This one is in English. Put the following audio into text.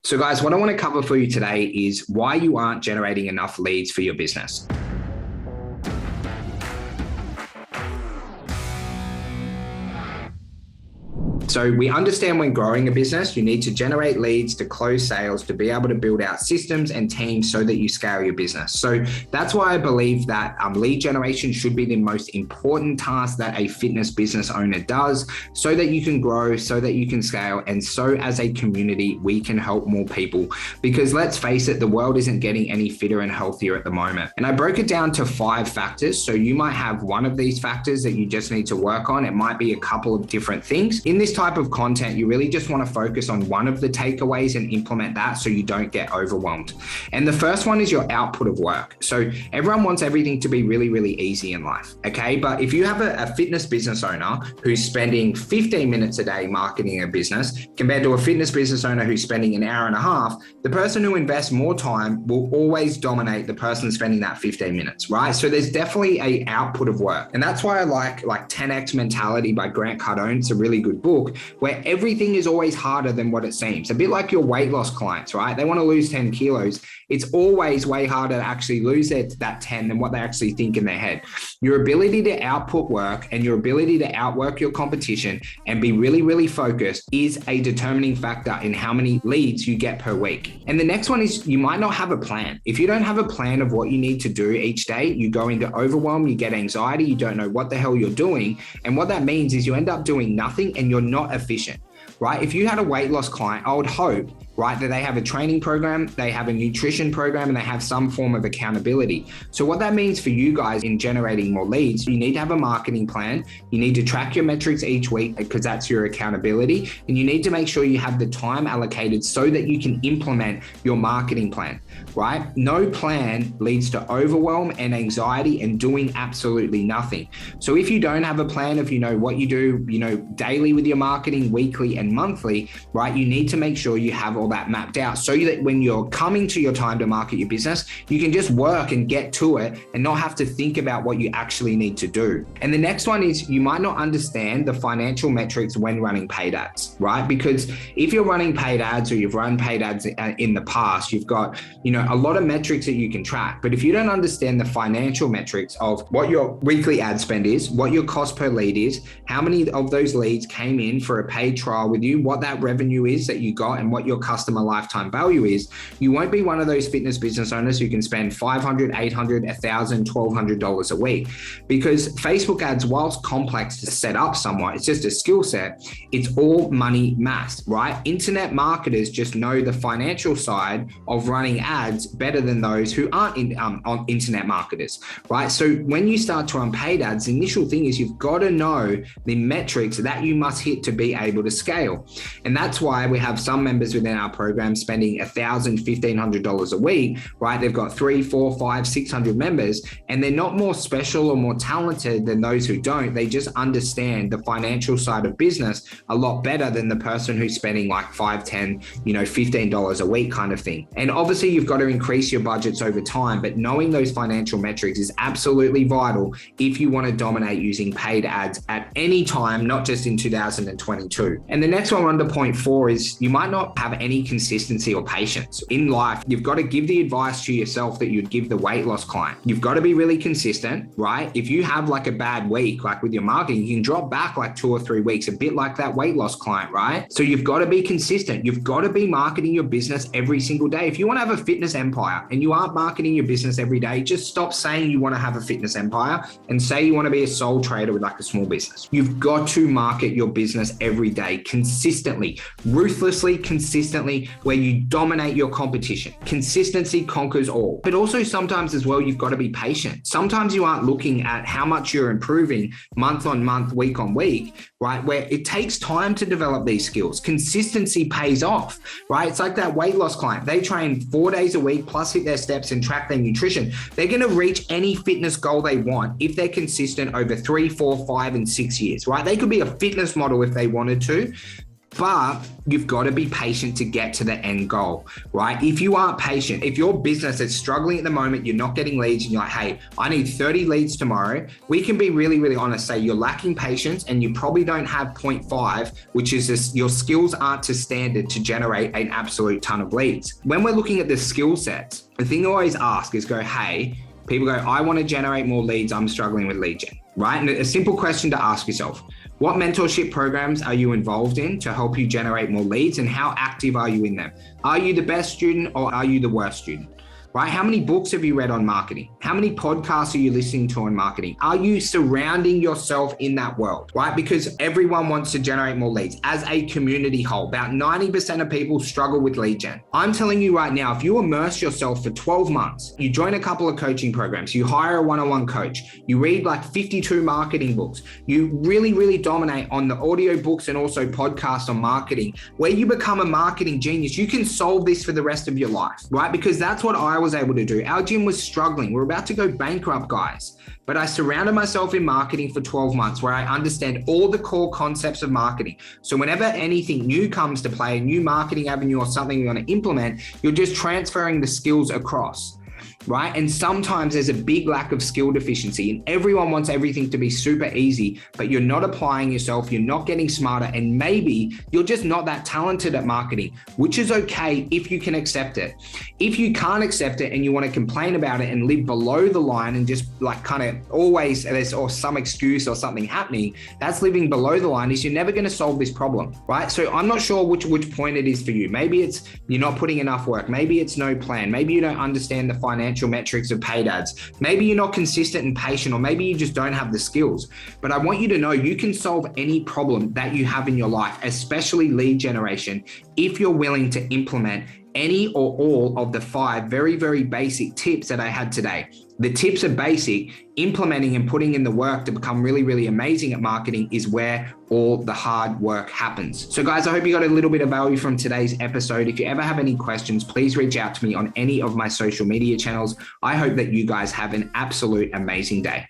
So guys, what I want to cover for you today is why you aren't generating enough leads for your business. So we understand when growing a business, you need to generate leads to close sales, to be able to build out systems and teams so that you scale your business. So that's why I believe that lead generation should be the most important task that a fitness business owner does so that you can grow, so that you can scale. And so as a community, we can help more people because let's face it, the world isn't getting any fitter and healthier at the moment. And I broke it down to 5 factors. So you might have one of these factors that you just need to work on. It might be a couple of different things. In this type of content, you really just want to focus on one of the takeaways and implement that so you don't get overwhelmed. And the first one is your output of work. So everyone wants everything to be really, really easy in life. Okay. But if you have a fitness business owner who's spending 15 minutes a day marketing a business compared to a fitness business owner who's spending an hour and a half, the person who invests more time will always dominate the person spending that 15 minutes, right? So there's definitely a output of work. And that's why I like 10X Mentality by Grant Cardone. It's a really good book where everything is always harder than what it seems. A bit like your weight loss clients, right? They want to lose 10 kilos. It's always way harder to actually lose that 10 than what they actually think in their head. Your ability to output work and your ability to outwork your competition and be really, really focused is a determining factor in how many leads you get per week. And the next one is you might not have a plan. If you don't have a plan of what you need to do each day, you go into overwhelm, you get anxiety, you don't know what the hell you're doing. And what that means is you end up doing nothing and you're not efficient, right? If you had a weight loss client, I would hope, right, that they have a training program, they have a nutrition program, and they have some form of accountability. So what that means for you guys in generating more leads, you need to have a marketing plan. You need to track your metrics each week because that's your accountability. And you need to make sure you have the time allocated so that you can implement your marketing plan, right? No plan leads to overwhelm and anxiety and doing absolutely nothing. So if you don't have a plan of, what you do, daily with your marketing, weekly and monthly, right? You need to make sure you have all that mapped out so that when you're coming to your time to market your business, you can just work and get to it and not have to think about what you actually need to do. And the next one is you might not understand the financial metrics when running paid ads, right? Because if you're running paid ads or you've run paid ads in the past, you've got, a lot of metrics that you can track. But if you don't understand the financial metrics of what your weekly ad spend is, what your cost per lead is, how many of those leads came in for a paid trial with you, what that revenue is that you got and what your customer lifetime value is, you won't be one of those fitness business owners who can spend $500, $800, $1,000, $1,200 a week. Because Facebook ads, whilst complex to set up somewhat, it's just a skill set, it's all money math, right? Internet marketers just know the financial side of running ads better than those who aren't on internet marketers, right? So when you start to run paid ads, the initial thing is you've got to know the metrics that you must hit to be able to scale. And that's why we have some members within our program spending $1,000, $1,500 a week, right? They've got 3, 4, 5, 600 members, and they're not more special or more talented than those who don't. They just understand the financial side of business a lot better than the person who's spending like $5, $10, $15 a week kind of thing. And obviously you've got to increase your budgets over time, but knowing those financial metrics is absolutely vital if you want to dominate using paid ads at any time, not just in 2022. And the next one under point 4 is you might not have any consistency or patience. In life, you've got to give the advice to yourself that you'd give the weight loss client. You've got to be really consistent, right? If you have like a bad week, like with your marketing, you can drop back like 2 or 3 weeks, a bit like that weight loss client, right? So you've got to be consistent. You've got to be marketing your business every single day. If you want to have a fitness empire and you aren't marketing your business every day, just stop saying you want to have a fitness empire and say you want to be a sole trader with like a small business. You've got to market your business every day consistently, ruthlessly, consistently, where you dominate your competition. Consistency conquers all. But also sometimes as well, you've got to be patient. Sometimes you aren't looking at how much you're improving month on month, week on week, right? Where it takes time to develop these skills. Consistency pays off, right? It's like that weight loss client. They train 4 days a week plus hit their steps and track their nutrition. They're going to reach any fitness goal they want if they're consistent over 3, 4, 5, and 6 years, right? They could be a fitness model if they wanted to, But you've got to be patient to get to the end goal, right? If you aren't patient, if your business is struggling at the moment, you're not getting leads and you're like, hey, I need 30 leads tomorrow. We can be really, really honest, say you're lacking patience and you probably don't have 0.5, which is this, your skills aren't to standard to generate an absolute ton of leads. When we're looking at the skill sets, the thing I always ask is go, hey, people go, I want to generate more leads. I'm struggling with lead gen, right? And a simple question to ask yourself, what mentorship programs are you involved in to help you generate more leads, and how active are you in them? Are you the best student or are you the worst student? Right? How many books have you read on marketing? How many podcasts are you listening to on marketing? Are you surrounding yourself in that world, right? Because everyone wants to generate more leads as a community whole. About 90% of people struggle with lead gen. I'm telling you right now, if you immerse yourself for 12 months, you join a couple of coaching programs, you hire a one-on-one coach, you read like 52 marketing books, you really, really dominate on the audio books and also podcasts on marketing, where you become a marketing genius, you can solve this for the rest of your life, right? Because that's what I was able to do. Our gym was struggling. We're about to go bankrupt, guys. But I surrounded myself in marketing for 12 months where I understand all the core concepts of marketing. So whenever anything new comes to play, a new marketing avenue or something you want to implement, you're just transferring the skills across. Right? And sometimes there's a big lack of skill deficiency and everyone wants everything to be super easy, but you're not applying yourself, you're not getting smarter, and maybe you're just not that talented at marketing, which is okay if you can accept it. If you can't accept it and you want to complain about it and live below the line and just like kind of always there's or some excuse or something happening, that's living below the line, is you're never going to solve this problem, right? So I'm not sure which point it is for you. Maybe it's you're not putting enough work. Maybe it's no plan. Maybe you don't understand the financial metrics of paid ads. Maybe you're not consistent and patient, or maybe you just don't have the skills. But I want you to know you can solve any problem that you have in your life, especially lead generation, if you're willing to implement any or all of the 5 very, very basic tips that I had today. The tips are basic. Implementing and putting in the work to become really, really amazing at marketing is where all the hard work happens. So guys, I hope you got a little bit of value from today's episode. If you ever have any questions, please reach out to me on any of my social media channels. I hope that you guys have an absolute amazing day.